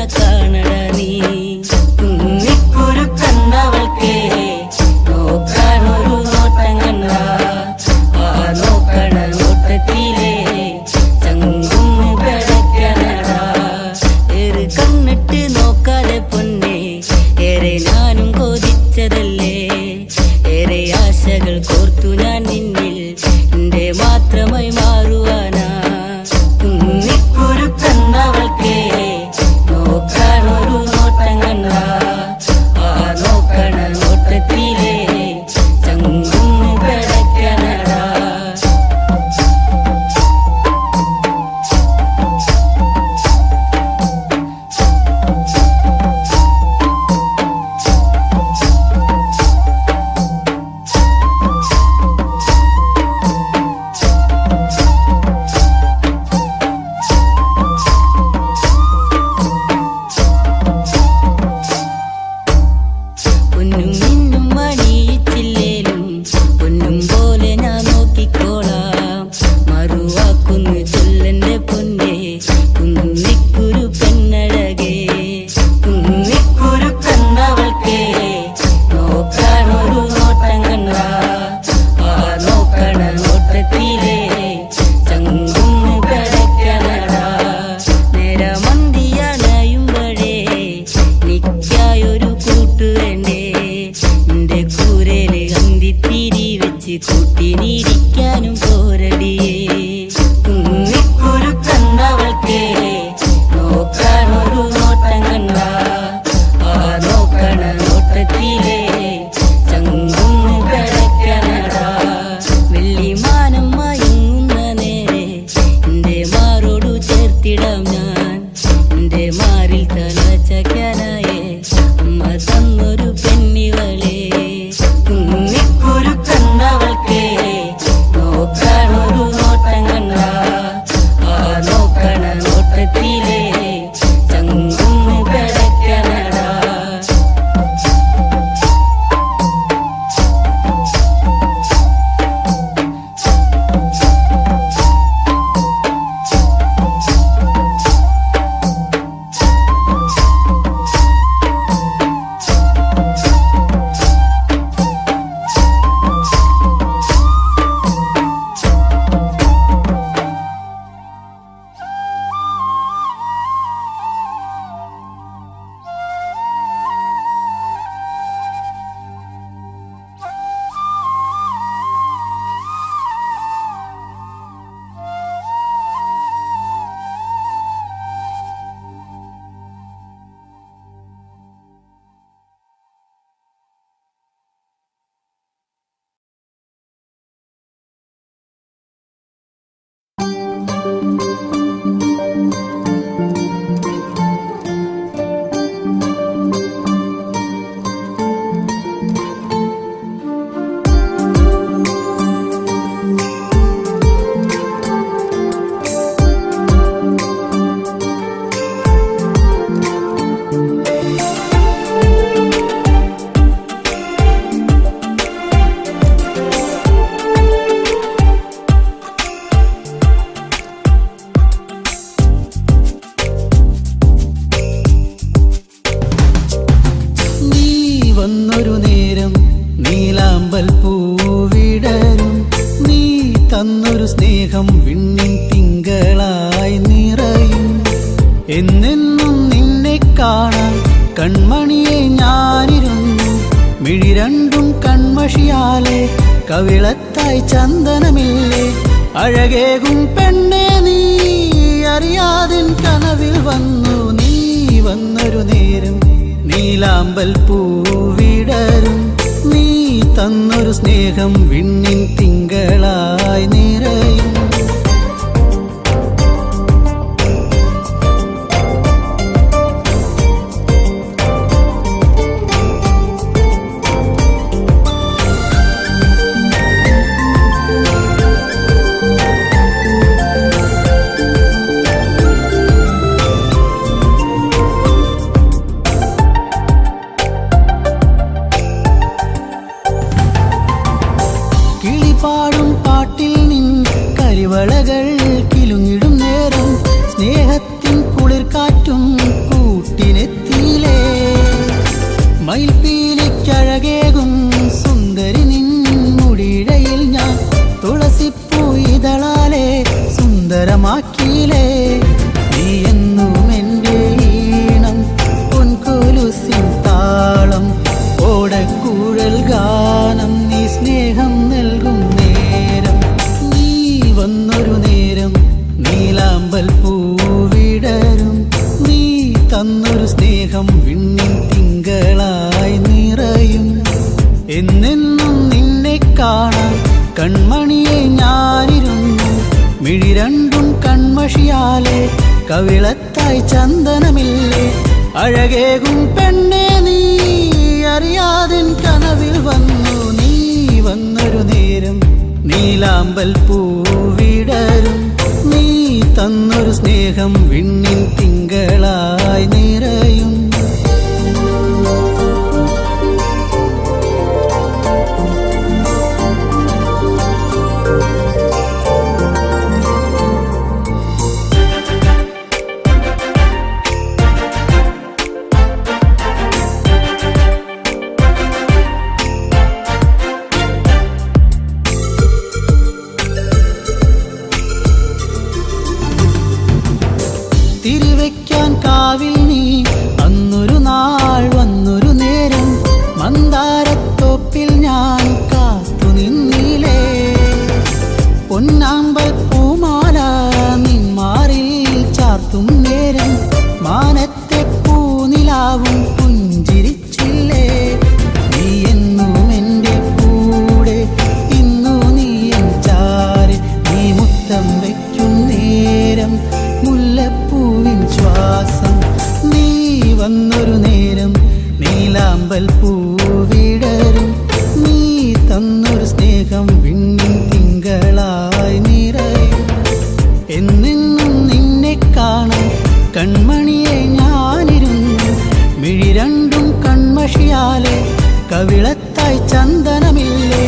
കാണട നീ കുന്നിക്കുരു കണ്ണവൾക്കേ നോക്കാനൊരു നോട്ടം കണ്ട ആ നോക്കണ നോട്ടത്തിലേ ചങ്കുന്ന് കിടക്കണടാ ഏറെ കണ്ണിട്ട് നോക്കാതെ പൊന്നേ ഏറെ ഞാനും കൊതിച്ചതല്ലേ ഏറെ ആശകൾ കോർത്തു ഞാൻ നിന്നിൽ എന്റെ മാത്രമായി മാറുവാനാ കുന്നിക്കുരു കണ്ണവൾക്കേ നോക്കാനൊരു നോട്ടം കണ്ട ആ നോക്കണ നോട്ടത്തിലേ ചങ്കുന്ന് കിടക്കണടാ പൊന്നും മിന്നും മണിയിച്ചില്ലേലും പൊന്നും പോലെ ഞാൻ നോക്കിക്കോളാം മറുവാക്കുന്നു ചൊല്ലെന്റെ പൊന്നേ കുന്നിക്കുരു പെണ്ണഴകേ കുന്നിക്കുരു കണ്ണവൾക്കേ നോക്കാനൊരു നോട്ടം കണ്ട ആ നോക്കണ നോട്ടത്തിലേ ചങ്കുന്ന് കിടക്കണടാ നേരമന്തിയണയുമ്പഴേ നിക്കായൊരു കൂട്ടു വേണ്ടേ എന്റെ കൂരേല് അന്തിത്തിരി വെച്ച് കൂട്ടിനിരിക്കാനും പോരടിയേ കുന്നിക്കുരു കണ്ണവൾക്കേ നോക്കാനൊരു നോട്ടം കണ്ട ആ നോക്കണ നോട്ടത്തിലേ ചങ്കുന്ന് കിടക്കണടാ വെള്ളിമാനം മയങ്ങുന്ന നേരെ എന്റെ മാറോടു ചേർത്തിടാം ഞാൻ എന്റെ മാറിൽ തല ചക്കാനായേ അമ്മ തന്നൊരു പെണ്ണിവളേ കുന്നിക്കുരു കണ്ണവൾക്കേ നോക്കാനൊരു നോട്ടം കണ്ട ആ നോക്കണ നോട്ടത്തിലേ ചങ്കുന്ന് കിടക്കണടാ വന്നൊരു നേരം നീലാമ്പൽ പൂവിടരും നീ തന്നൊരു സ്നേഹം വിണ്ണിൻ തിങ്കളായി നിറയും എന്നെന്നും നിന്നെ കാണാൻ കൺമണിയെ ഞാനിരുന്നു മിഴി രണ്ടും കൺമഷിയാലെ കവിളത്തായി ചന്ദനമില്ലേ അഴകേകും പെണ്ണെ നീ അറിയാതിൻ കനവിൽ വന്നു നീ വന്നൊരു നേരം നീലാമ്പൽ പൂവിടരും നീ തന്നൊരു സ്നേഹം വിണ്ണിൻ തിങ്കളായി നിറയും പാടും പാട്ടിൽ നിൻ കരിവളകൾ കിലുങ്ങിടും നേരം സ്നേഹത്തിൻ കുളിർ കാറ്റും കൂട്ടി എന്നെന്നും നിന്നെ കാണാൻ കൺമണിയെ ഞാനിരുന്നു. മിഴി രണ്ടും കൺമഷിയാലെ കവിളത്തായി ചന്ദനമില്ലേ. അഴകേകും പെണ്ണെ നീ അറിയാതിൻ കനവിൽ വന്നു. നീ വന്നൊരു നേരം നീലാമ്പൽ പൂവിടരും. നീ തന്നൊരു സ്നേഹം വിണ്ണിൻ തിങ്കളായി നിറയും. തിരിവെക്കാൻ കാവിൽ നീ അന്നൊരു നാൾ വന്നൊരു നേരം. മന്ദാരത്തോപ്പിൽ ഞാൻ കാത്തു നിന്നിലേ. പൊന്നാമ്പൽ പൂമാല നിന്മാറിൽ ചാർത്തും നേരം. മാനത്തെ പൂനിലാവും പുഞ്ചിരിച്ചില്ലേ. നീ എന്നും എൻ്റെ കൂടെ, ഇന്നു നീ എൻ ചാരെ. നീ മുത്തം വയ്ക്കും നേരം മുല്ലപ്പൂവിൻ ശ്വാസം. നീ വന്നൊരു നേരം നീലാമ്പൽ പൂവിടരും. നീ തന്നൊരു സ്നേഹം വിണ്ണിൻ തിങ്കളായി നിറയും. എന്നെന്നും നിന്നെ കാണാൻ കൺമണിയെ ഞാനിരുന്നു. മിഴി രണ്ടും കൺമഷിയാലെ കവിളത്തായി ചന്ദനമില്ലേ.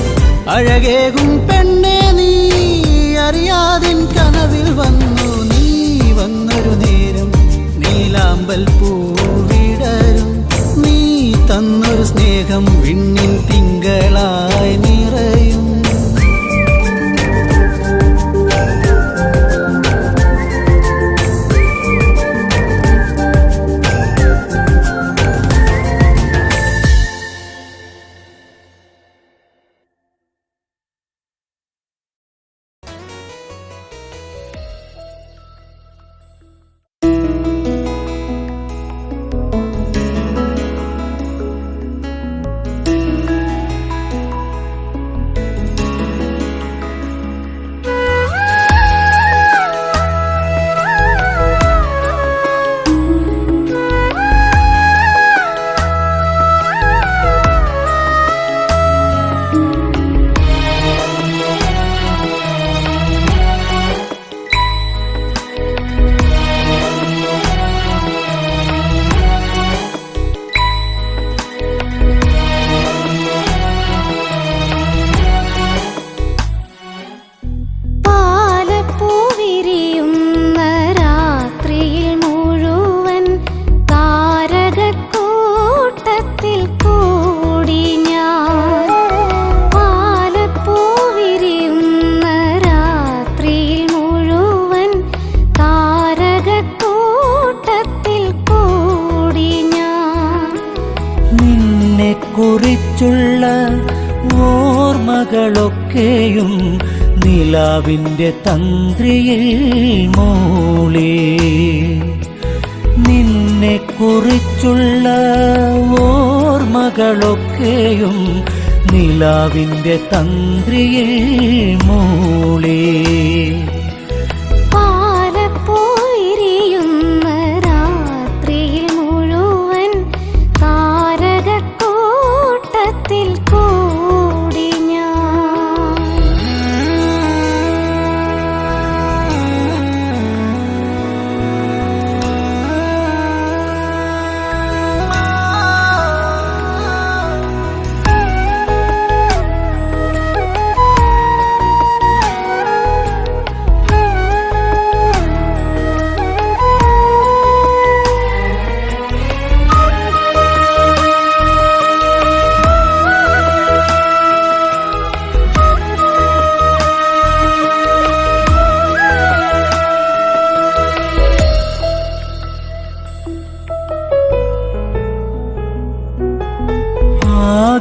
അഴകേകും പെണ്ണെ നീ അറിയാതിൻ കനവിൽ വന്നു. നീ വന്നൊരു നേരം നീലാമ്പൽ പൂവിടരും. നീ തന്നൊരു സ്നേഹം വിണ്ണിൻ തിങ്കളായി നിറയും. കുറിച്ചുള്ള ഓർമ്മകളൊക്കെയും നിലാവിൻ്റെ തന്ത്രിയിൽ മൂളി. നിന്നെ കുറിച്ചുള്ള ഓർമ്മകളൊക്കെയും നിലാവിൻ്റെ തന്ത്രിയിൽ മൂളി.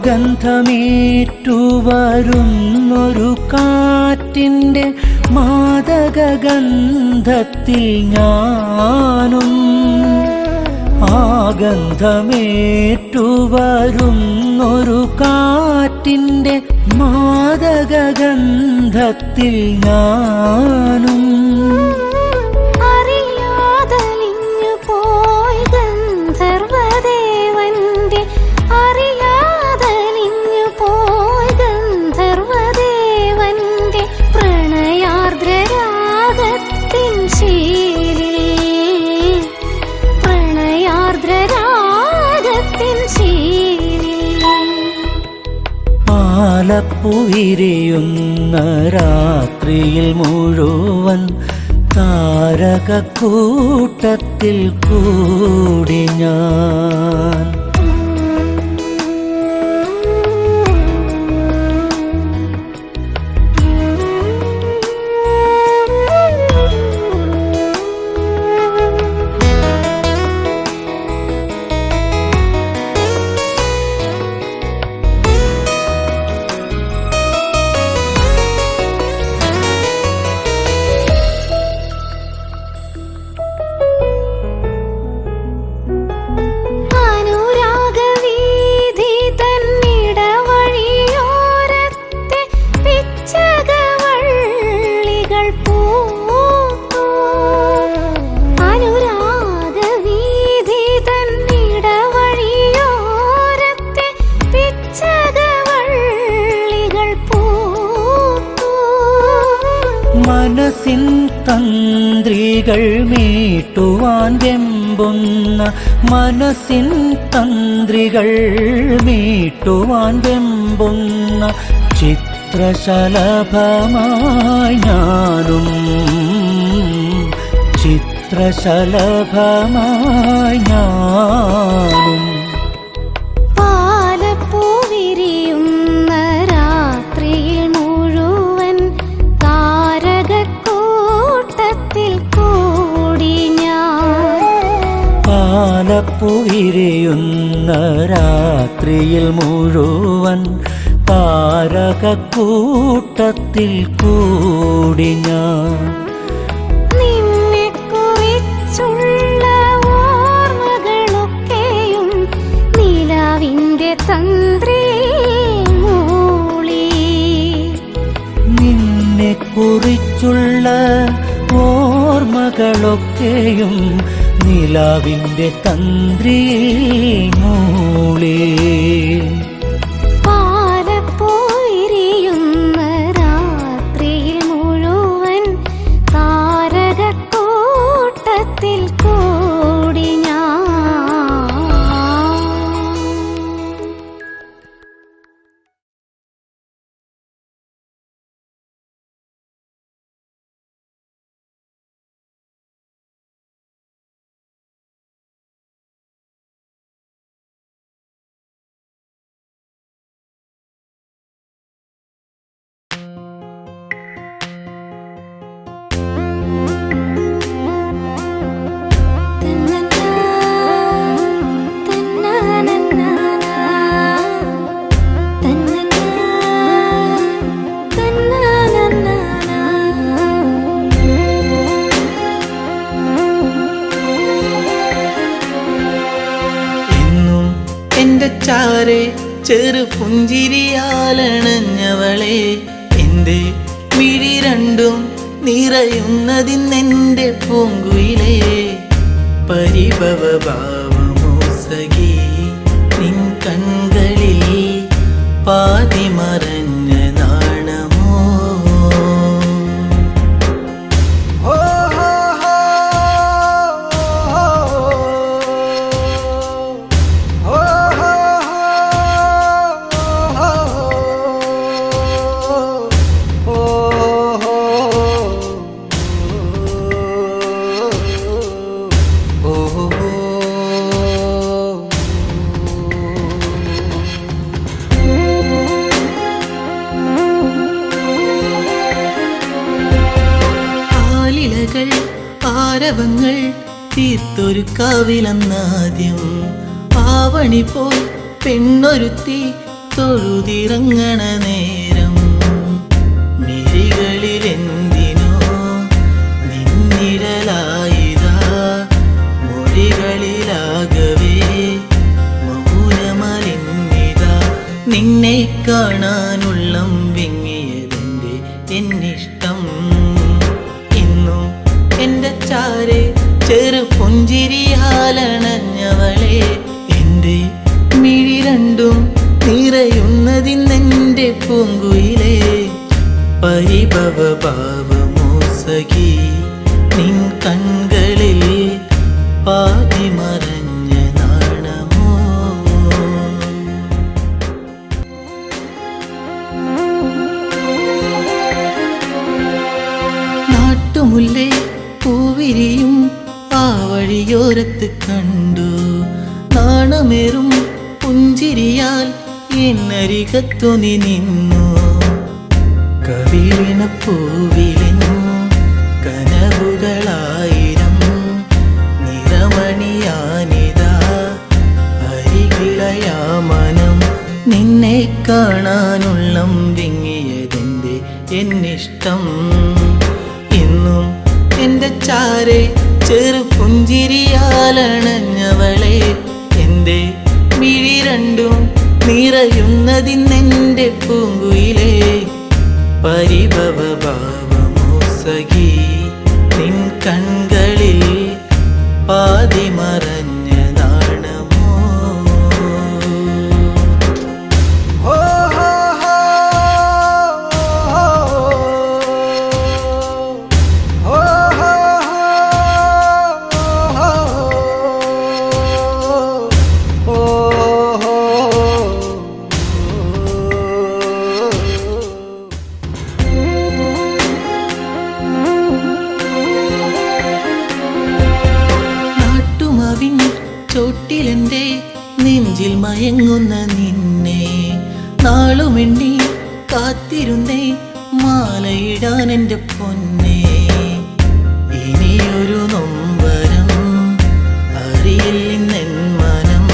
ഗന്ധമേറ്റുവരുന്നൊരു കാറ്റിൻ്റെ മാദകഗന്ധത്തിൽ ഞാനും ആ ഗന്ധമേറ്റുവരുന്നൊരു കാറ്റിൻ്റെ മാദകഗന്ധത്തിൽ ഞാനും അറിയാതലിഞ്ഞു പോയി ഗന്ധർവദേവന്റെ അറിയാതലിഞ്ഞു പോയി ഗന്ധർവദേവന്റെ പ്രണയാർദ്രരാഗത്തിൻ ശീലിൽ പ്രണയാർദ്രരാഗത്തിൻ ശീലിൽ പാലപ്പുവിരിയുന്ന രാത്രിയിൽ മുഴുവൻ താരകക്കൂട്ടത്തിൽ കൂടി ഞാൻ അനുരാഗവീഥി തന്നിടവഴിയോരത്തെ പിച്ചകവള്ളികൾ പൂത്തു അനുരാഗവീഥി തന്നിടവഴിയോരത്തെ പിച്ചകവള്ളികൾ പൂത്തു മനസ്സിൻ തന്ത്രികൾ മീട്ടുവാൻ വെമ്പുന്ന മനസ്സിൻ തന്ത്രികൾ മീട്ടുവാൻ വെമ്പുന്ന ചിത്രശലഭമായി ഞാനും ചിത്രശലഭമായി ഞാനും പാലപ്പൂവിരിയുന്ന രാത്രിയിൽ മുഴുവൻ താരകക്കൂട്ടത്തിൽ കൂടി ഞാൻ പാലപ്പുവിരിയുന്ന രാത്രിയിൽ മുഴുവൻ താരകക്കൂട്ടത്തിൽ കൂടി ഞാൻ നിന്നെക്കുറിച്ചുള്ള ഓർമ്മകളൊക്കെയും നിലാവിന്റെ തന്ത്രിയിൽ മൂളി നിന്നെക്കുറിച്ചുള്ള ഓർമ്മകളൊക്കെയും നിലാവിൻ്റെ തന്ത്രിയിൽ മൂളി പാലപ്പൂവിരിയുന്ന രാത്രിയിൽ മുഴുവൻ താരകക്കൂട്ടത്തിൽ കൂടി ഞാൻ എന്റെ ചാരെ ചെറു പുഞ്ചിരിയാലണഞ്ഞവളെ എന്റെ മിഴി രണ്ടും നിറയുന്നതിന്നെന്റെ പൂങ്കുയിലേ പരിഭവഭാവമോ സഖി നിൻ കൺകളിൽ പാതി മറഞ്ഞ നാണമോ ആരവങ്ങൾ തീർത്തൊരു കാവിലെന്നാദ്യം ആവണി പോൽ പെണ്ണൊരുത്തി തൊഴുതിറങ്ങണ നേരം മിഴികളിലെന്തിനോ നിന്നിഴലായിതാ മൊഴികളിലാകവേ കാണാനുള്ളം വിങ്ങിയതെന്റെ എന്നിഷ്ടം. ഇന്നും എന്റെ ചാരെ ചെറു പുഞ്ചിരിയാലണഞ്ഞവളെ, എന്റെ മിഴി രണ്ടും നിറയുന്നതിന്നെന്റെ പൂങ്കുയിലെ. പരിഭവ ഭാവമോ സഖി നിൻ കൺകളിൽ, പാതി മറഞ്ഞ നാണമോ. നാട്ടുമുല്ലേ പൂവിരിയും ആ വഴിയോരത്ത് കണ്ടു, നാണമേറും പുഞ്ചിരിയാൽ എന്നരികത്തു നീ നിന്നു. കവിളിന പൂവിലിനും കനവുകളായിരം നിറമണിയാനിതാ അരികിലയാ മനം. നിന്നെ കാണാനുള്ളം വിങ്ങിയതെന്റെ എന്നിഷ്ടം. ഇന്നും എന്റെ ചാരെ ചെറു പുഞ്ചിരിയാലണഞ്ഞവളെ, എന്റെ മിഴി രണ്ടും നിറയുന്നതിന്നെന്റെ പൂങ്കുയിലെ. പരിഭവ ഭാവമോ സഖി നിൻ കൺകളിൽ, പാതി മറഞ്ഞ നാണമോ. ചോട്ടിലെന്റെ നെഞ്ചിൽ മയങ്ങുന്ന നിന്നെ നാളുമെണ്ണി കാത്തിരുന്നേ മാലയിടാൻ എൻ്റെ പൊന്നെ. ഇനിയൊരു നൊമ്പരം അറിയില്ലെന്നെൻ മനം,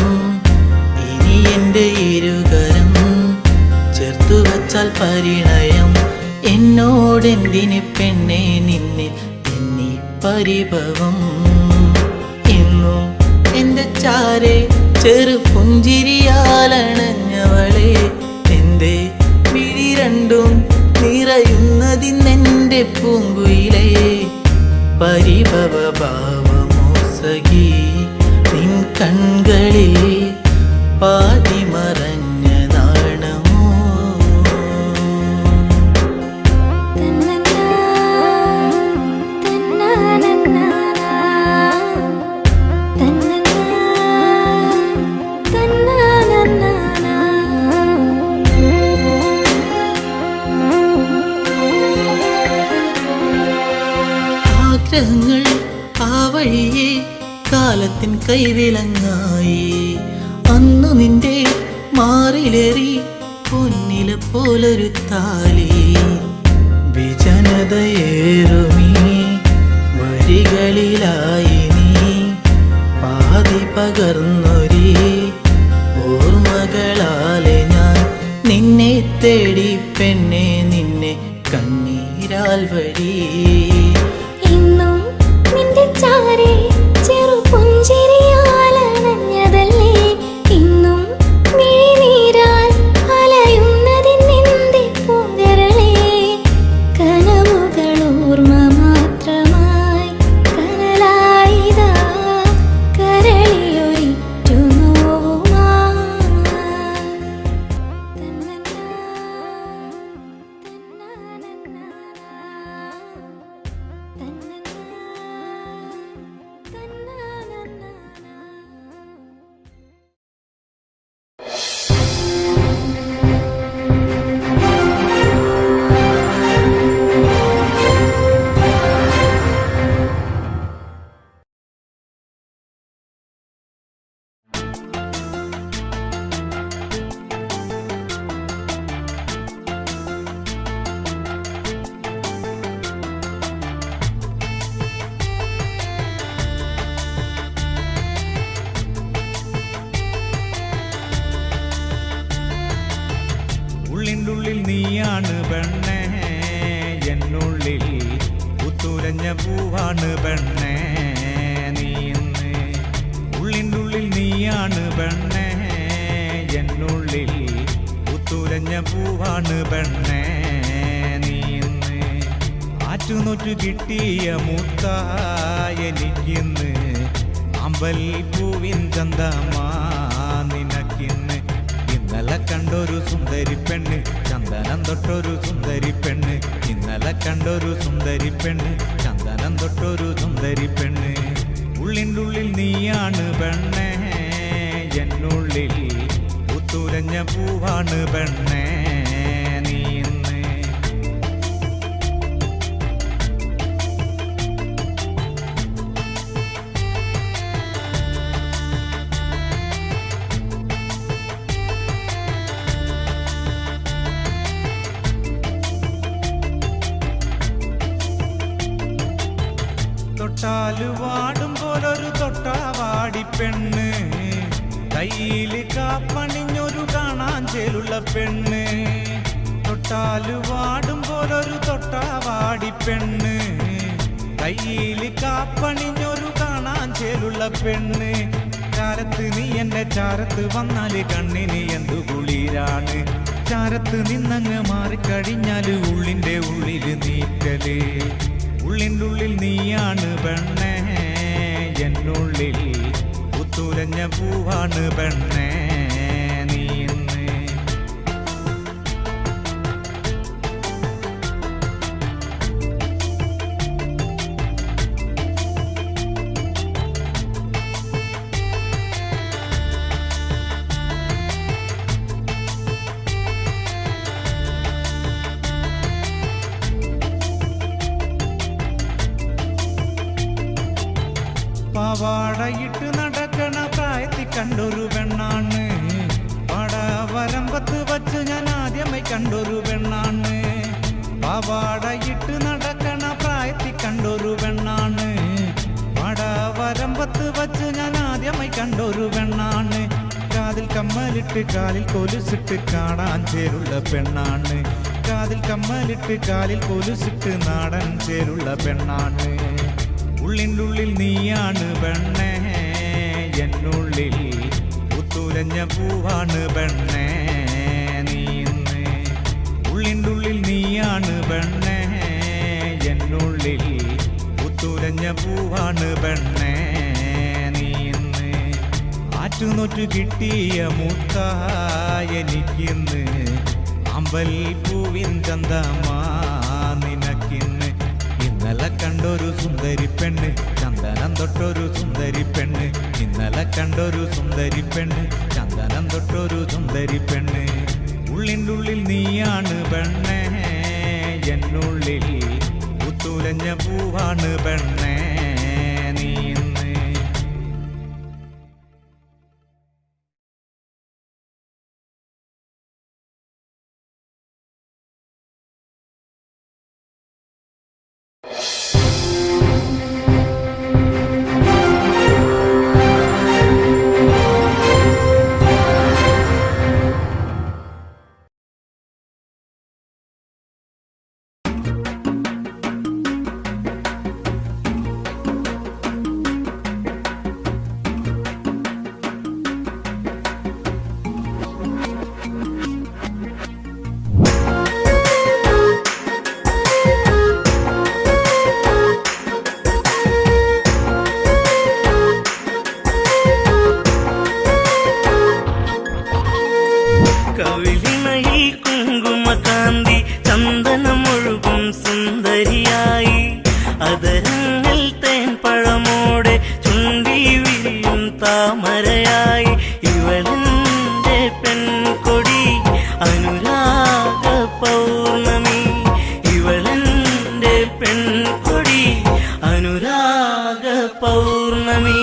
ഇനി എൻ്റെ ഇരുകരം ചേർത്തു വച്ചാൽ പരിണയം. എന്നോടെന്തിന് പെണ്ണെ നിന്നെ എന്നീ പരിഭവം. എന്നും എന്റെ ചാരെ ചെറു പുഞ്ചിരിയാലണഞ്ഞവളെ, എന്റെ മിഴി രണ്ടും നിറയുന്നതിന്നെന്റെ പൂങ്കുയിലെ. പരിഭവ ഭാവമോ സഖി നിൻ കൺകളിൽ, പാതി മറഞ്ഞ നാണമോ. ആഗ്രഹങ്ങൾ ആ വഴിയെ കാലത്തിൻ കൈവിലങ്ങായി. അന്നു നിന്റെ മാറിലേറി പൊന്നില പോലൊരു താലി. വിജനതയേറുമീ വഴികളിലായി നീ, പാതി പകർന്നൊരി ഓർമ്മകളാലെ ഞാൻ നിന്നെ തേടി പെണ്ണെ, നിന്നെ കണ്ണീരാൽ വഴി. ഇന്നും നിന്റെ ചാരെ ചെറു പുഞ്ചിരിയാലണഞ്ഞതല്ലേ, ഇന്നും മിഴിനീരാൽ അലയുന്നതിന്നെന്റെ പൂങ്കരളെ. കനവുകൾ ഓർമ്മ മാത്രമായി കനലായിതാ കരളിലൊരിറ്റു ഉള്ളിനുള്ളിൽ നീയാണ് പെണ്ണേ, എന്നുള്ളിൽ പുത്തുലഞ്ഞ പൂവാണ് പെണ്ണേ നീ ഇന്ന്. ഉള്ളിനുള്ളിൽ നീയാണ് പെണ്ണേ, എന്നുള്ളിൽ പുത്തുലഞ്ഞ പൂവാണ് പെണ്ണേ നീ ഇന്ന്. ആറ്റുനോറ്റു കിട്ടിയ മുത്തായെനിക്കിന്ന് അമ്പൽ പൂവിൻ ചന്തമാ നിനക്കിന്ന്. ഇന്നലെ കണ്ടൊരു സുന്ദരി പെണ്ണ്, ചന്ദനം തൊട്ടൊരു സുന്ദരി പെണ്ണ്. ഇന്നലെ കണ്ടൊരു സുന്ദരി പെണ്ണ്, ചന്ദനം തൊട്ടൊരു സുന്ദരി പെണ്ണ്. ഉള്ളിൻ്റെ ഉള്ളിൽ നീയാണ് പെണ്ണേ, എന്നുള്ളിൽ പുത്തുലഞ്ഞ പൂവാണ് പെണ്ണേ നീ ഇന്ന്. തൊട്ടാല് വാടും പോലൊരു തൊട്ടാവാടി പെണ്ണ്, കയ്യില് കാപ്പണിഞ്ഞൊരു കാണാൻ ചേലുള്ള പെണ്ണ്. തൊട്ടാല് വാടും പോലൊരു തൊട്ടാവാടി പെണ്ണ്, കയ്യില് കാപ്പണിഞ്ഞൊരു കാണാൻ ചേലുള്ള പെണ്ണ്. ചാരത്ത് നീ എന്റെ ചാരത്ത് വന്നാല് കണ്ണിന് എന്തു കുളിരാണ്. ചാരത്ത് നിന്നങ്ങ് മാറിക്കഴിഞ്ഞാല് ഉള്ളിൻ്റെ ഉള്ളില് നീക്കല്. ഉള്ളിൻ്റെ ഉള്ളിൽ നീയാണ് പെണ്ണേ, എന്നുള്ളിൽ പുത്തുലഞ്ഞ പൂവാണ് പെണ്ണേ നീ ഇന്ന്. പാവാടയിട്ട് നടക്കണ പ്രായത്തിൽ കണ്ടൊരു പെണ്ണാണ്, പാടവരമ്പത്ത് വച്ച് ഞാൻ ആദ്യമായി കണ്ടൊരു പെണ്ണാണ്. പാവാടയിട്ട് നടക്കണ പ്രായത്തിൽ കണ്ടൊരു പെണ്ണാണ്, പാടവരമ്പത്ത് വച്ച് ഞാൻ ആദ്യമായി കണ്ടൊരു പെണ്ണാണ്. കാതിൽ കമ്മലിട്ട് കാലിൽ കൊലുസിട്ട് കാണാൻ ചേരുള്ള പെണ്ണാണ്. കാതിൽ കമ്മലിട്ട് കാലിൽ കൊലുസിട്ട് നാടൻ ചേരുള്ള പെണ്ണാണ്. ഉള്ളിൻ്റെ ഉള്ളിൽ നീയാണ് പെണ്ണേ, എന്നുള്ളിൽ പുത്തുലഞ്ഞ പൂവാണ് പെണ്ണേ നീ ഇന്ന്. ഉള്ളിൻ്റെ ഉള്ളിൽ നീയാണ് പെണ്ണേ, എന്നുള്ളിൽ പുത്തുലഞ്ഞ പൂവാണ് പെണ്ണേ നീ ഇന്ന്. ആറ്റുനോറ്റു കിട്ടിയ മുത്തായെനിക്കിന്ന് അമ്പൽ പൂവിൻ ചന്തമാ നിനക്കിന്ന്. ഇന്നലെ കണ്ടൊരു സുന്ദരി പെണ്ണ്, ചന്ദനം തൊട്ടൊരു സുന്ദരി പെണ്ണ്. ഇന്നലെ കണ്ടൊരു സുന്ദരി പെണ്ണ്, ചന്ദനം തൊട്ടൊരു സുന്ദരി പെണ്ണ്. ഉള്ളിൻ്റെ ഉള്ളിൽ നീയാണ് പെണ്ണേ, എന്നുള്ളിൽ പുത്തുലഞ്ഞ പൂവാണ് പെണ്ണേ നീ ഇന്ന്. കവിളിണയിൽ കുങ്കുമകാന്തി ചന്ദനമൊഴുകും സുന്ദരിയായി, അതരങ്ങൾ തേൻ പഴമോടെ ചുണ്ടി വിരിയും താമരയായി. ഇവളെന്റെ പെൺകൊടി അനുരാഗ പൗർണമി, ഇവളെന്റെ പെൺകൊടി അനുരാഗ പൗർണമി.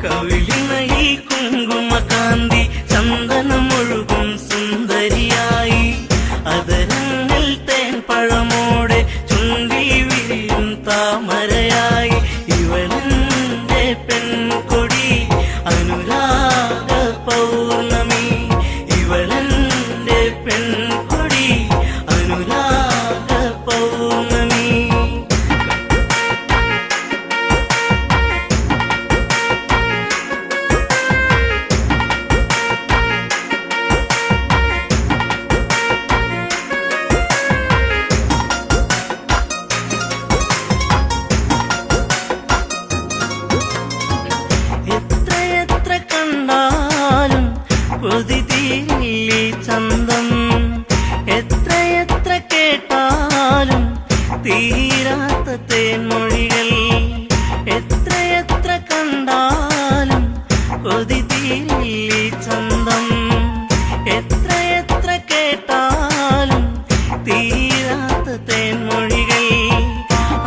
കവിളിണയിൽ കുങ്കുമകാന്തി ചന്ദനമൊഴുകും സുന്ദരിയായി, അതരങ്ങൾ തേൻ പഴമോടെ ചുണ്ടി വിരിയും താമരയായി. ഇവളെന്റെ പെൺകൊടി അനുരാഗ പൗർണമി, ഇവളെന്റെ പെൺകൊടി അനുരാഗ പൗർണമി. കൊതി തീരില്ലി ചന്തം എത്ര എത്ര കേട്ടാലും തീരാത്ത തേൻമൊഴികൾ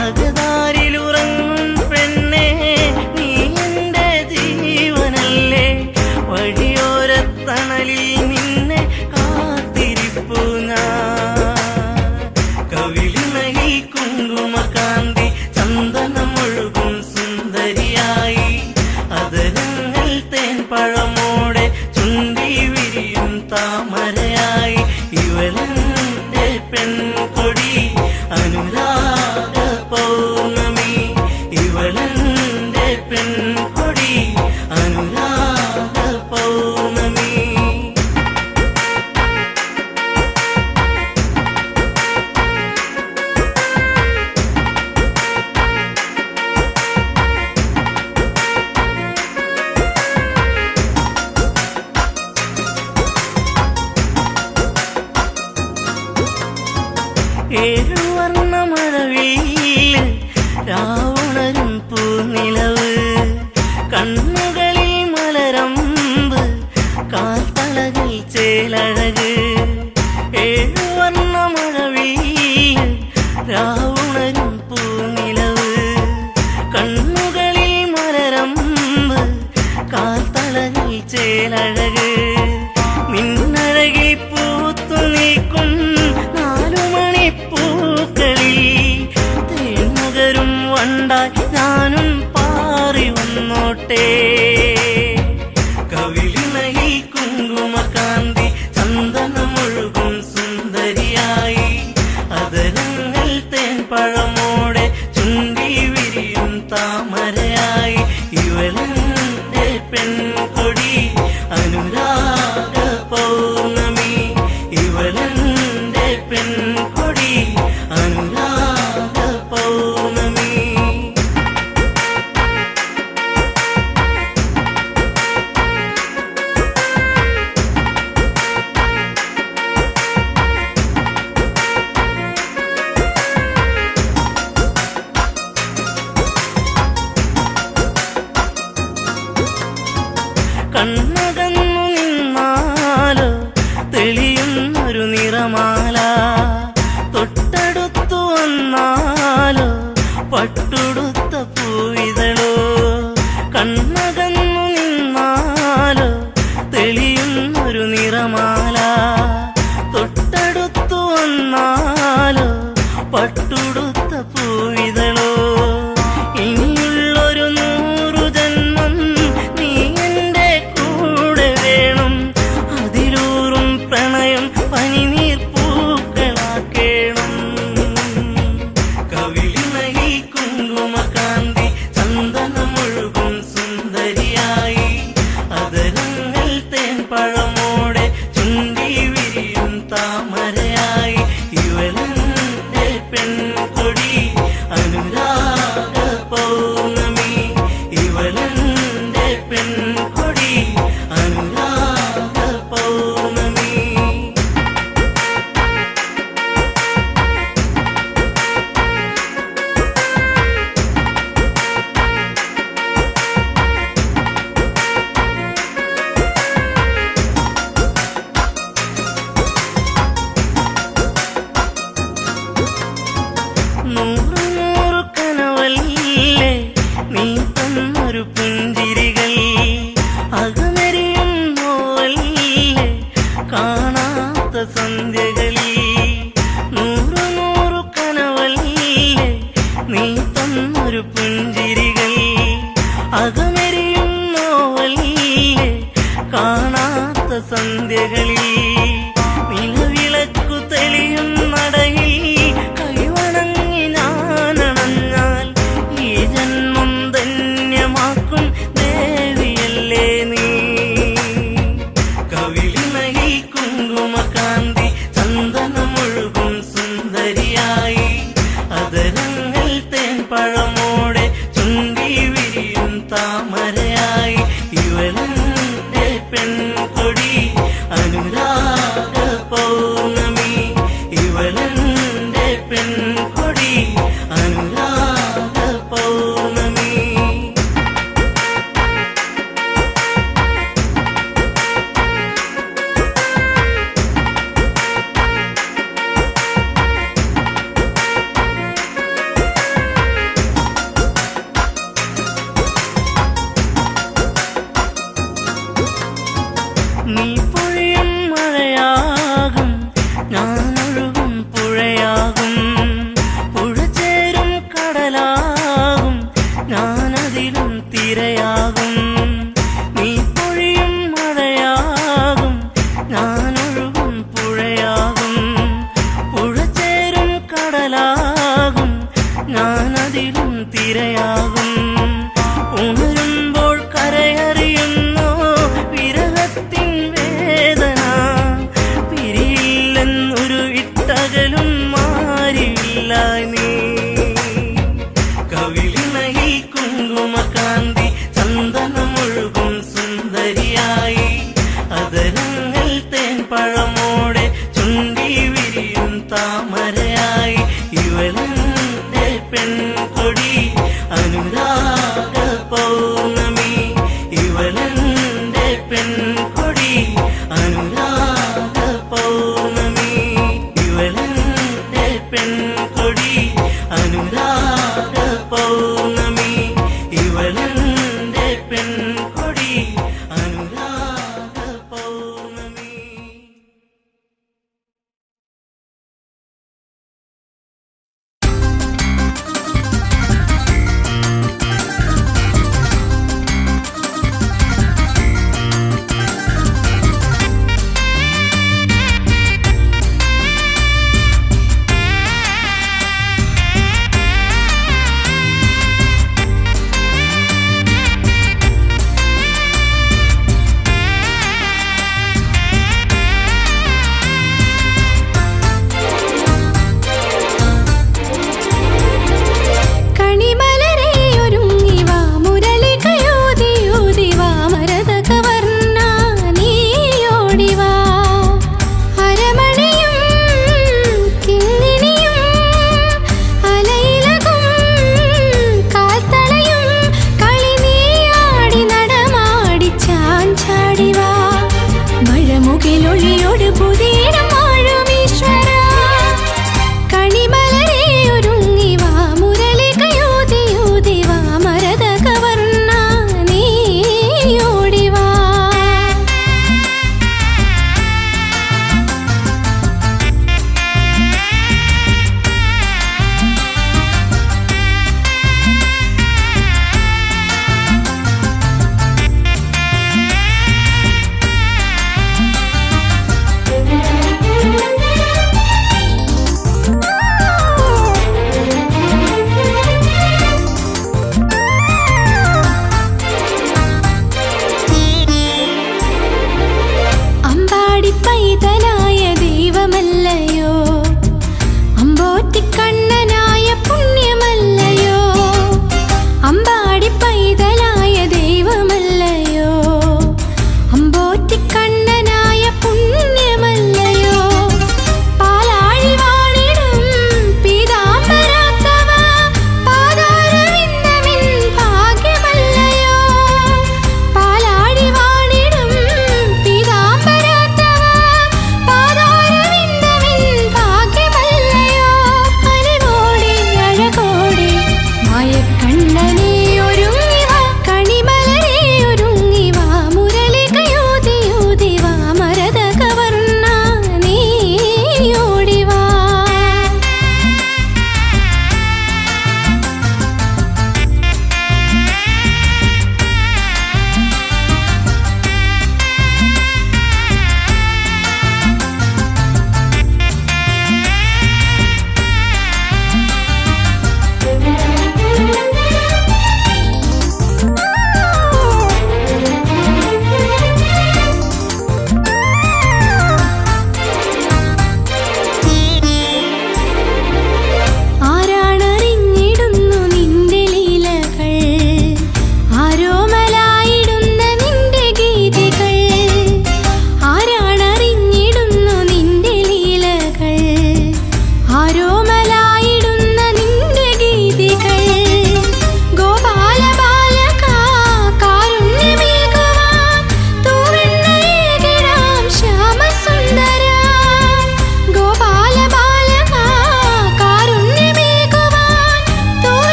അകതാരിലുറങ്ങും പെണ്ണേ നീ എൻ്റെ ജീവനല്ലേ വഴിയോരത്തണലിൽ നിന്നെ കാത്തിരിപ്പു ഞാൻ കവിളിണയിൽ കുങ്കുമകാന്തി ചന്ദനമൊഴുകും സുന്ദരിയായി അതരങ്ങൾ തേൻപഴമോടെ ചുണ്ടി വിരിയും താമരയായി ഇവളെന്റെ പെൺകൊടി അനുരാഗ പൗർണമി ഇവളെന്റെ പെൺകൊടി അനുരാഗ പൗർണമി ഏഴുവർണ്ണ മഴവില്ല് രാവണരും പൂനിലവ് കണ്ണുകളിൽ മലരമ്പ് കാൽത്തളകൾ ചേലഴക് ഏഴുവർണ്ണ മഴവില്ല് രാവണരും പൂനിലവ് കണ്ണുകളിൽ മലരമ്പ് കാൽത്തളകൾ ചേലഴക് നിന്നഴകിൽ പൂത്തു നിൽക്കും പൂക്കളിൽ തേൻമുകരും വണ്ടായി ഞാനും പാറി വന്നോട്ടെ കവിളിണയിൽ കുങ്കുമകാന്തി ചന്ദനമൊഴുകും സുന്ദരിയായി അതരങ്ങൾ തേൻപഴമോടെ ചുണ്ടി വിരിയും താമരയായി ഇവളെന്റെ പെൺകൊടി അനുരാഗ പൗർണമി ഇവളെന്റെ പെൺകൊടി അനുരാഗ പൗർണമി കണ്ണകന്നു നിന്നാലോ തെളിയുന്നൊരു നിറമാല തൊട്ടടുത്തു വന്നാലോ പട്ടുടുത്ത പൂവിതളോ കണ്ണകന്നു നിന്നാലോ തെളിയുന്നൊരു നിറമാല തൊട്ടടുത്തു വന്നാലോ പട്ടുടുത്ത പൂവിതളോ ഇനിയുള്ളൊരു 100 ജന്മം നീ എൻ്റെ കൂടെ വേണം അതിലൂറും പ്രണയം പനിനീർ പൂക്കളാക്കേണം കവിളിണയിൽ കുങ്കുമകാന്തി ചന്ദനമൊഴുകും സുന്ദരിയായി അതരങ്ങൾ തേൻപഴമോടെ ചുണ്ടി വിരിയും താമരയായി ഇവളെന്റെ പെൺകൊടി അനുരാഗ പൗർണമി ഇവളെന്റെ പെൺകൊടി അനുരാഗ പൗർണമി നൂറ് നൂറ് കനവല്ലേ നീ തന്നൊരു പുഞ്ചിരികൾ അകമെരിയും നോവല്ലേ കാണാത്ത സന്ധ്യകളിൽ നൂറ് നൂറ് കനവല്ലേ നീ തന്നൊരു പുഞ്ചിരികൾ അകമെരിയും നോവല്ലേ കാണാത്ത സന്ധ്യകളിൽ നിലവിളക്കു തെളിയും നടയിൽ കൈവണങ്ങി ഞാനണഞ്ഞാൽ ഈ ജന്മം ധന്യമാക്കും ദേവിയല്ലേ നീ കവിളിണയിൽ കുങ്കുമകാന്തി ചന്ദനമൊഴുകും സുന്ദരിയായി അതരങ്ങൾ തേൻപഴമോടെ ചുണ്ടി വിരിയും താമരയായി ഇവളെന്റെ പെൺകൊടി അനു നീ പൊഴിയും മഴയാകും ഞാനൊഴുകും പുഴയാകും പുഴ ചേരും കടലാകും ഞാനതിലും തിരയാകും നീ പൊഴിയും മഴയാകും ഞാനൊഴുകും പുഴയാകും പുഴ ചേരും കടലാകും ഞാനതിലും തിരയാകും ഉണരുമ്പോൾ കരയറിയുന്നു വിരഹത്തിൻ വേദന പിരിയില്ലെന്നൊരു ഇട്ടകലും മാറിയില്ല നീ കവിളിണയിൽ കുങ്കുമകാന്തി ചന്ദനമൊഴുകും സുന്ദരിയായി അതരങ്ങൾ തേൻപഴമോടെ ചുണ്ടിൽ വിരിയും താമരയായി ഇവളെന്റെ പെൺകൊടി അനുരാഗ പൗർണമി ഇവളെന്റെ പെൺകൊടി അനുരാഗ പൗർണമി ഇവളെന്റെ പെൺകൊടി അനുരാഗ പൗർണമി ഇവളെന്റെ പെൺകൊടി അനുരാഗ പൗർണമി.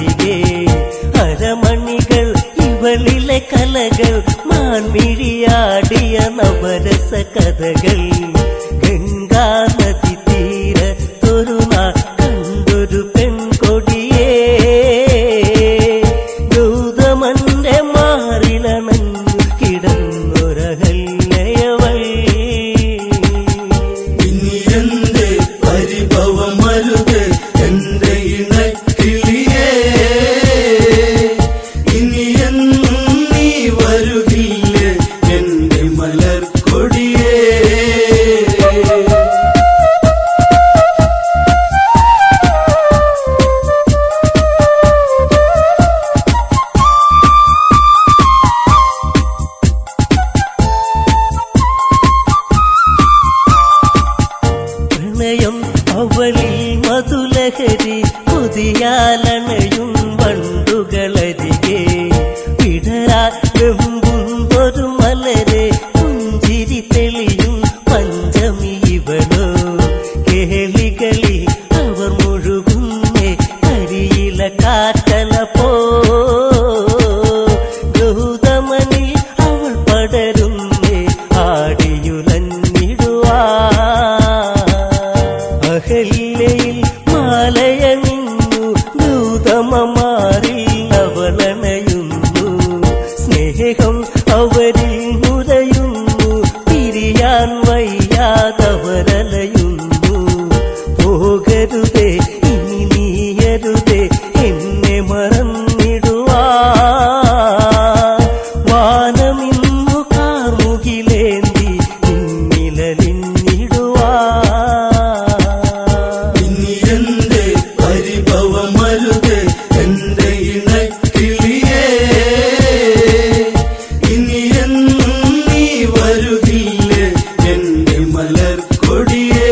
അരികെ അരമണികൾ ഇവളിലെ കലകൾ മാൻമിഴിയാടിയ നവരസ കഥകൾ ഗംഗാ നദി തീരത്തൊരു നാൾ കണ്ടൊരു പെൺകൊടിയേ ഗൗതമന്റെ മാറിലണഞ്ഞു കിടന്നൊരഹല്യയവൾ ഇനി എന്റെ പരിഭവമരുത് എന്റെ ഇണക്കിളിയേ ഇനി എന്നും നീ വരുകില്ലേ എന്റെ മലർക്കൊടിയേ പ്രണയം അവളിൽ മധുലഹരി പുതിയാലണയും വണ്ടുകളരികെ വിടരാകുന്നൊരു മലരെ പുഞ്ചിരി തെളിയും പഞ്ചമി ഇവളോ കേളികളി അവർ മുഴുകുന്നേ കരിയില കാറ്റല പോ ഗൗതമനി അവൾ പടരുന്നേ ആടിയുലഞ്ഞിടുവാ അഹല്യയിൽ മാലയണിഞ്ഞു ഗൗതമമാരിൽ അവളണയുന്നു സ്നേഹം അവരിൽ നുരയുന്നു തിരിയാൻ വയ്യാതവരലയുന്നു പോകരുതേ ഇനി നീയരുതേ എന്നെ മറന്നിടുവാ വാനമിന്നു കാർമുകിലേന്തി നിന്നിലലിഞ്ഞിടുവാ ഇനി എന്റെ പരിഭവമരുത് എന്റെ ഇണക്കിളിയേ ഇനി എന്നും നീ വരുകില്ലേ എന്റെ മലർക്കൊടിയേ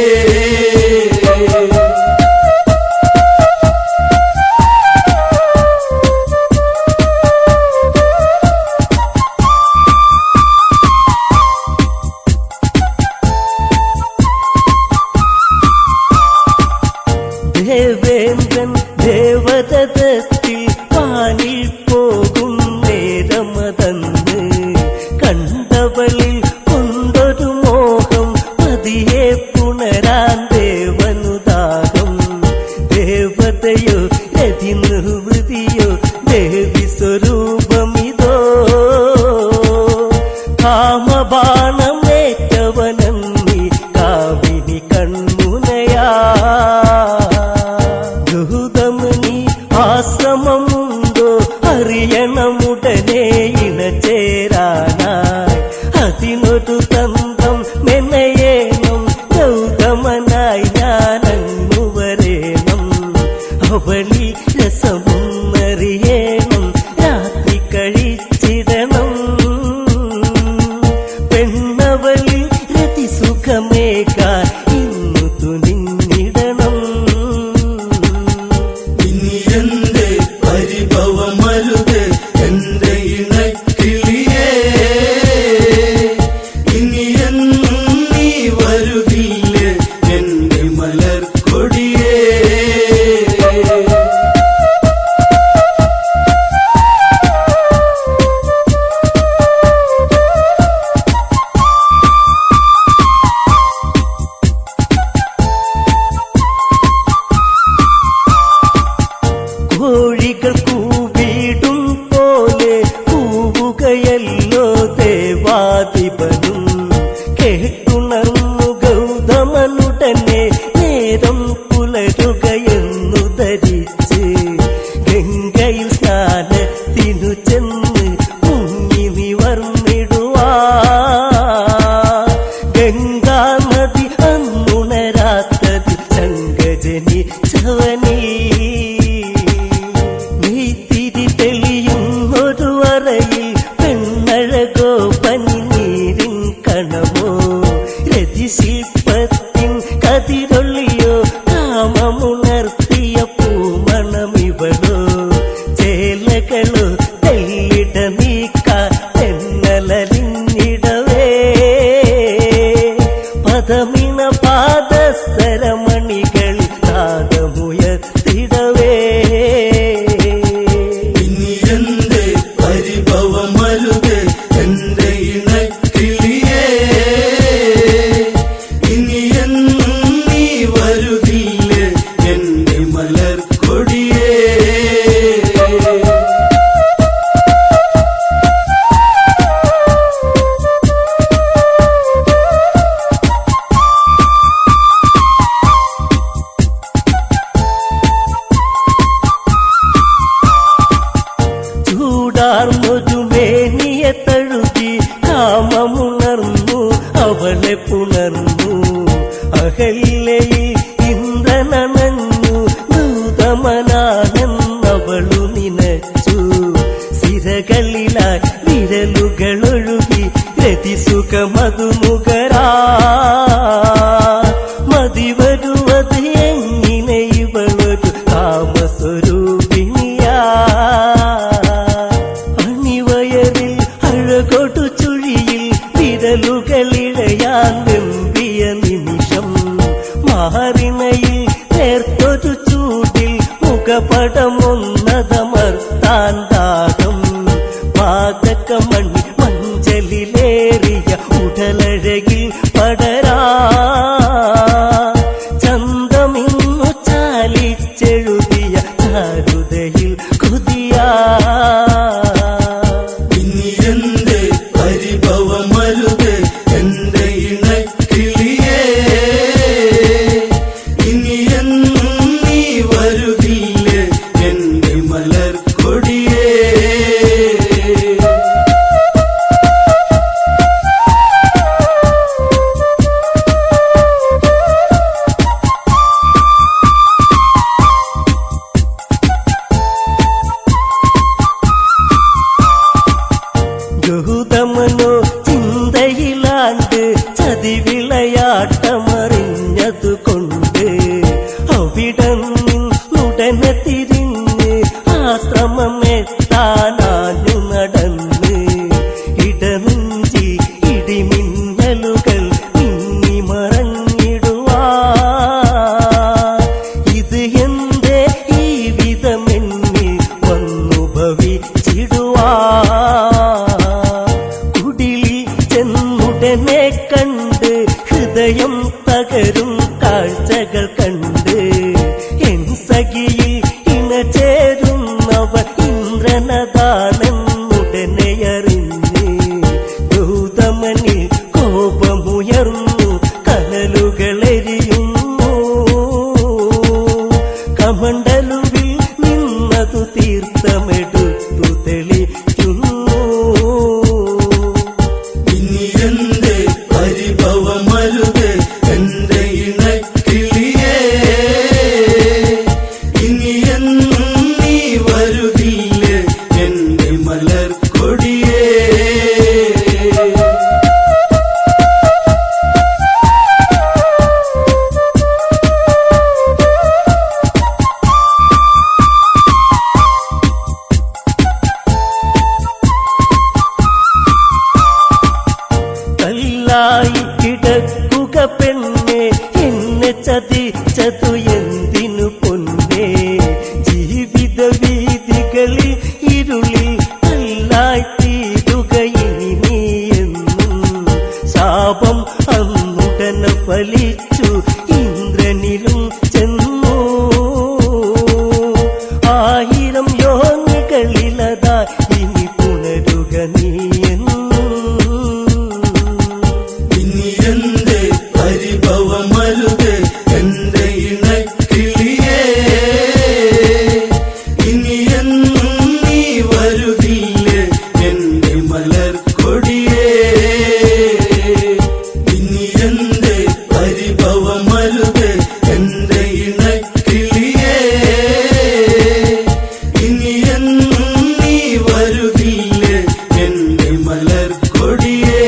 ദേവേന്ദ്രൻ ദേവതത്തിൽ പാനിൽ പോകും നേരമതന്ന് കണ്ടവളിൽ കൊണ്ടൊരു മോഹം പതിയെ പുണരാൻ ദേവനുദാഹം ദേവതയോ രതി നിർവൃതിയോ ദേവി സ്വരൂപമിതോ കാമബാണമേറ്റവനന്നി കാവിനി കൺമുനയാ ഗൗതമനി ആശ്രമമുണ്ടോ അറിയണമുടനെ ഇണചേരാനായി അതിനൊരു തന്ത്രം മെനയേണം ഗൗതമനായി ഞാനങ്ങു വരേണം അവളി രസമൊന്നറിയേണം രാത്രി കഴിച്ചിടണം പെണ്ണവളിൽ രതിസുഖമേകാൻ ഇന്നു തുനിഞ്ഞിടണം ഇനി എന്റെ പരിഭവമരുത് എന്റെ ഇണക്കിളിയേ ഇനി എന്നും നീ വരുകില്ലേ എന്റെ മലർക്കൊടിയേ കോഴികൾ കൂവിടും പോലെ കൂവുകയല്ലോ ദേവാധിപനും കേട്ടുണർന്നു ഗൗതമനുടനെ നേരം പുലരുകയെന്നു ധരിച്ച് ഗംഗയിൽ സ്നാനത്തിനു ചെന്ന് മുങ്ങി നിവർന്നിടുവാ ഗംഗാ നദി അന്നുണരാത്തത് ശങ്കജനി ചവനീ നെയ്ത്തിരി തെളിയുന്നൊരു അറയിൽ പെണ്ണഴകോ പനിനീരിൻ കണമോ രതിശില്പത്തിൻ കതിരൊള്ളിയോ കാമമുണർത്തിയ പൂമണമിവളോ ചേലകളോ തെല്ലിട നീക്ക തെന്നലിഞ്ഞിടവേ പദമിണ പാദസരമണികൾ നാദമുയർത്തിടവേ വാർന്നൊരു മേനിയെ തഴുകി കാമമുണർന്നു അവളെ പുണർന്നു അഹല്യയിൽ ഇന്ദ്രനണഞ്ഞു ഗൗതമനാണെന്നവളു നിനച്ചു സിരകളിലായി വിരലുകളൊഴുകി രതിസുഖമതുമുഖരാ മതി വരുവത് എങ്ങനെ ഇവളൊരു കാമസ്വരൂപിണിയാ അണിവയറിൽ അഴകൊടു ചുഴിയിൽ വിരലുകളിഴയാൻ വെമ്പിയ നിമിഷം മാറിണയിൽ നേർത്തൊരു ചൂടിൽ മുഖപടമൊന്നതമർത്താൻ ദാഹം പാതകമണി മഞ്ചലിലേറിയ ഉടലഴകിൽ പടരാ ചന്തമിന്നു ചാലിച്ചെഴുതിയ ചാരുതയിൽ കൊതിയാ ഇനി എന്റെ പരിഭവമരുത് എന്റെ ഇണക്കിളിയേ ഇനി എന്നും നീ വരുകില്ലേ എന്റെ മലർക്കൊടിയേ ഗൗതമനോ ചിന്തയിലാണ്ട് ചതിവിളയാട്ടമറിഞ്ഞതുകൊണ്ട് അവിടെ നിന്നുടനെ തിരിഞ്ഞ് ആശ്രമമെത്താനാഞ്ഞു നടന്ന് ഇടനെഞ്ചി ഇടിമിന്നലുകൾ മിന്നി മറഞ്ഞിടുവാ ഇത് എന്റെ ഈ വിധമെന്നിൽ വന്നു ഭവിച്ചിടുവാ കുടിലിൽ ചെന്നുടനെ കണ്ട് ഹൃദയം തകരും കാഴ്ചകൾ കണ്ട് എൻ സഖിയിൽ ഇണചേരുന്നവർ ഇന്ദ്രനതാണെന്നുടനെ അറിഞ്ഞ് ഗൗതമനിൽ കോപമുയർന്നു കനലുകളെരിയുന്നു കമണ്ടലുവിൽ നിന്നതു തീർത്ഥമെടുത്തു തെളിക്കുന്നു ഇനി എന്റെ പരിഭവമരുത് എന്റെ ഇണക്കിളിയേ ഇനി എന്നും നീ വരുകില്ലേ എന്റെ മലർക്കൊടിയേ കല്ലായി കിടക്കുക പെണ്ണെ എന്നെ ചതിച്ചതു എന്തിനു പൊന്നെ ജീവിത വീതികളിൽ ഇരുളിൽ കല്ലായി തീരുക ഇനി നീ എന്നും ശാപം അന്നുടനെ ഫലിച്ചു ഇന്ദ്രനിലും ചെന്നു ആയിരം യോനികളിലതാ ഇനി പുണരുക നീ എന്നും ഇനി എന്റെ പരിഭവമരുത് എന്റെ ഇണക്കിളിയേ ഇനി എന്നും നീ വരുകില്ലേ എന്റെ മലർക്കൊടിയേ ഇനി എന്റെ പരിഭവമരുത് എന്റെ ഇണക്കിളിയേ ഇനി എന്നും നീ വരുകില്ലേ എന്റെ മലർക്കൊടിയേ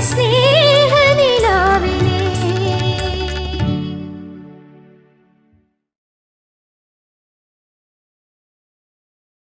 സ്നേഹ